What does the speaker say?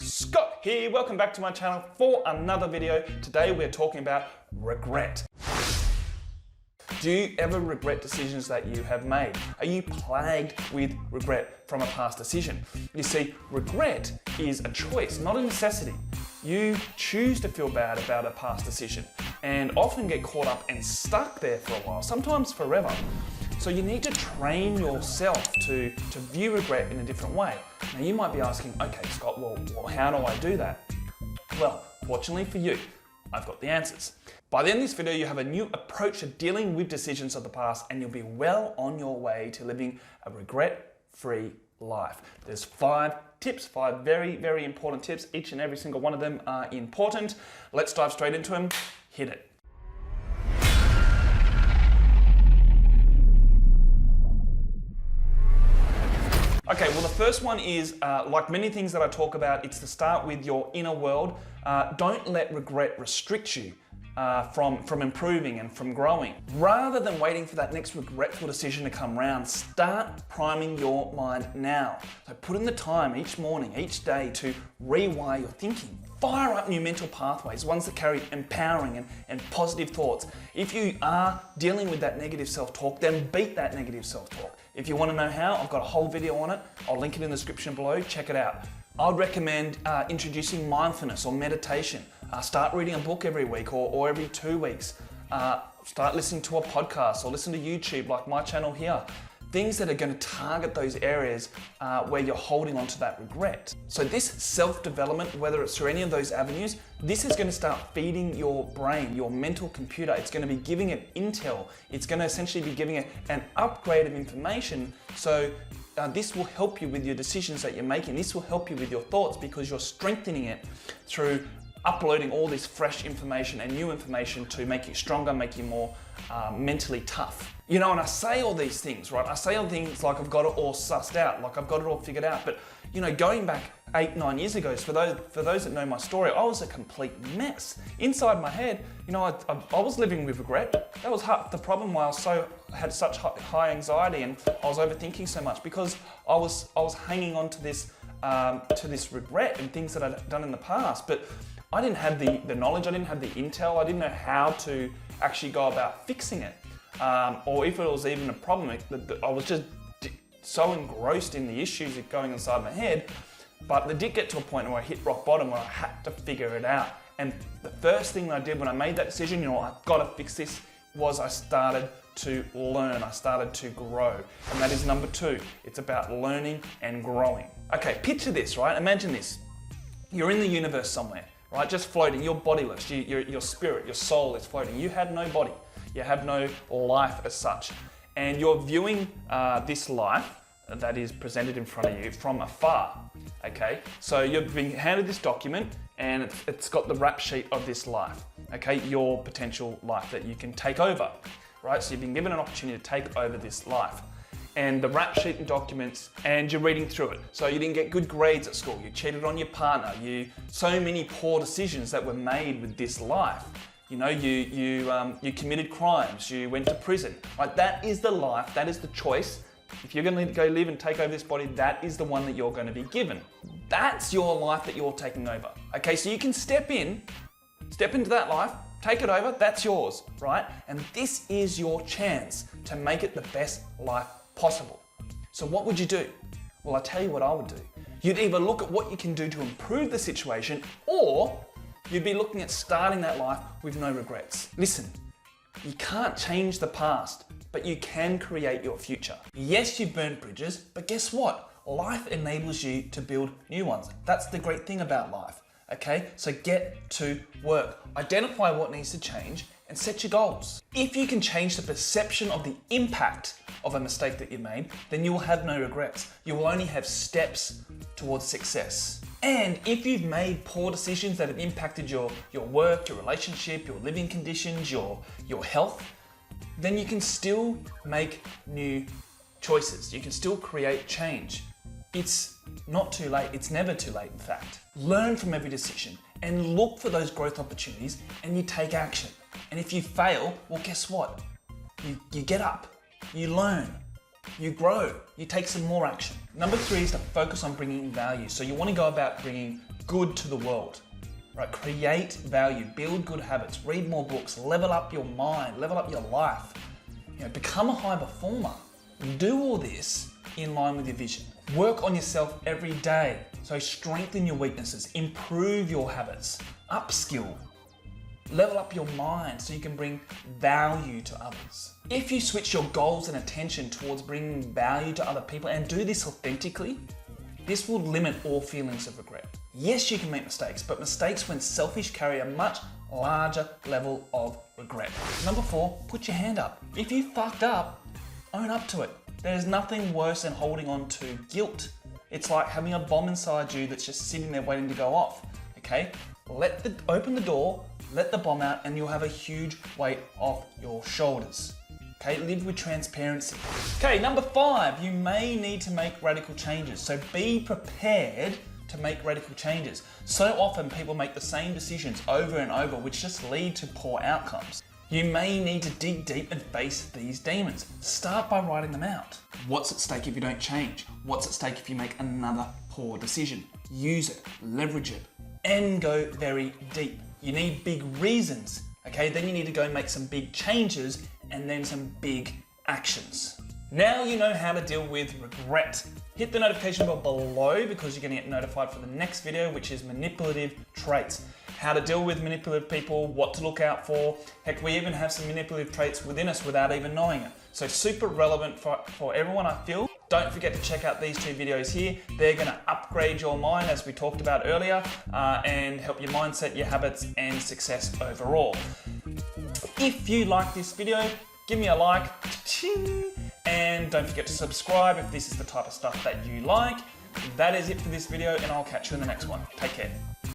Scott here, welcome back to my channel for another video. Today we're talking about regret. Do you ever regret decisions that you have made? Are you plagued with regret from a past decision? You see, regret is a choice, not a necessity. You choose to feel bad about a past decision and often get caught up and stuck there for a while, sometimes forever. So you need to train yourself to view regret in a different way. Now you might be asking, okay Scott, well how do I do that? Well, fortunately for you, I've got the answers. By the end of this video, you have a new approach to dealing with decisions of the past and you'll be well on your way to living a regret-free life. There's 5 tips, 5 very, very important tips. Each and every single one of them are important. Let's dive straight into them. Hit it. Okay, well the first one is, like many things that I talk about, it's to start with your inner world. Don't let regret restrict you from improving and from growing. Rather than waiting for that next regretful decision to come round, start priming your mind now. So put in the time each morning, each day to rewire your thinking. Fire up new mental pathways, ones that carry empowering and positive thoughts. If you are dealing with that negative self-talk, then beat that negative self-talk. If you want to know how, I've got a whole video on it. I'll link it in the description below, check it out. I'd recommend introducing mindfulness or meditation. Start reading a book every week or every 2 weeks. Start listening to a podcast or listen to YouTube like my channel here. Things that are going to target those areas where you're holding on to that regret. So this self-development, whether it's through any of those avenues, this is going to start feeding your brain, your mental computer. It's going to be giving it intel. It's going to essentially be giving it an upgrade of information. So this will help you with your decisions that you're making. This will help you with your thoughts because you're strengthening it through uploading all this fresh information and new information to make you stronger, make you more mentally tough. You know, and I say all these things, right? I say all things like I've got it all sussed out, like I've got it all figured out. But, you know, going back 8, 9 years ago, for those that know my story, I was a complete mess. Inside my head, you know, I was living with regret. That was half the problem why I had such high anxiety and I was overthinking so much because I was hanging on to this regret and things that I'd done in the past. But I didn't have the knowledge, I didn't have the intel, I didn't know how to actually go about fixing it. Or if it was even a problem, I was just so engrossed in the issues going inside my head. But it did get to a point where I hit rock bottom where I had to figure it out. And the first thing that I did when I made that decision, you know, I've got to fix this, was I started to learn, I started to grow. And that is number 2. It's about learning and growing. Okay, picture this, right? Imagine this. You're in the universe somewhere, right? Just floating, you're bodiless, your spirit, your soul is floating. You have no body, you have no life as such. And you're viewing this life that is presented in front of you from afar, okay? So you've been handed this document and it's got the rap sheet of this life, okay? Your potential life that you can take over, right? So you've been given an opportunity to take over this life. And the rap sheet and documents, and you're reading through it. So you didn't get good grades at school, you cheated on your partner, so many poor decisions that were made with this life. You know, you committed crimes, you went to prison. Right? That is the life, that is the choice. If you're going to go live and take over this body, that is the one that you're going to be given. That's your life that you're taking over. Okay, so you can step into that life, take it over, that's yours, right? And this is your chance to make it the best life possible. So what would you do? Well, I tell you what I would do. You'd either look at what you can do to improve the situation, or you'd be looking at starting that life with no regrets. Listen, you can't change the past, but you can create your future. Yes, you burned bridges, but guess what? Life enables you to build new ones. That's the great thing about life, okay? So get to work. Identify what needs to change and set your goals. If you can change the perception of the impact of a mistake that you made, then you will have no regrets. You will only have steps towards success. And if you've made poor decisions that have impacted your work, your relationship, your living conditions, your health, then you can still make new choices. You can still create change. It's not too late. It's never too late, in fact. Learn from every decision and look for those growth opportunities and you take action. And if you fail, well, guess what? You get up, you learn, you grow, you take some more action. Number 3 is to focus on bringing value. So you want to go about bringing good to the world. Right? Create value, build good habits, read more books, level up your mind, level up your life. Become a high performer. Do all this in line with your vision. Work on yourself every day. So strengthen your weaknesses, improve your habits, upskill, level up your mind so you can bring value to others. If you switch your goals and attention towards bringing value to other people and do this authentically, this will limit all feelings of regret. Yes, you can make mistakes, but mistakes when selfish carry a much larger level of regret. Number 4, put your hand up. If you fucked up, own up to it. There's nothing worse than holding on to guilt. It's like having a bomb inside you that's just sitting there waiting to go off, okay? Open the door, let the bomb out, and you'll have a huge weight off your shoulders. Okay, live with transparency. Okay, number 5, you may need to make radical changes. So be prepared to make radical changes. So often people make the same decisions over and over, which just lead to poor outcomes. You may need to dig deep and face these demons. Start by writing them out. What's at stake if you don't change? What's at stake if you make another poor decision? Use it, leverage it, and go very deep. You need big reasons, okay? Then you need to go and make some big changes and then some big actions. Now you know how to deal with regret. Hit the notification bell below because you're going to get notified for the next video, which is manipulative traits. How to deal with manipulative people, what to look out for. Heck, we even have some manipulative traits within us without even knowing it. So super relevant for everyone, I feel. Don't forget to check out these 2 videos here. They're going to upgrade your mind, as we talked about earlier, and help your mindset, your habits, and success overall. If you like this video, give me a like, and don't forget to subscribe if this is the type of stuff that you like. That is it for this video, and I'll catch you in the next one. Take care.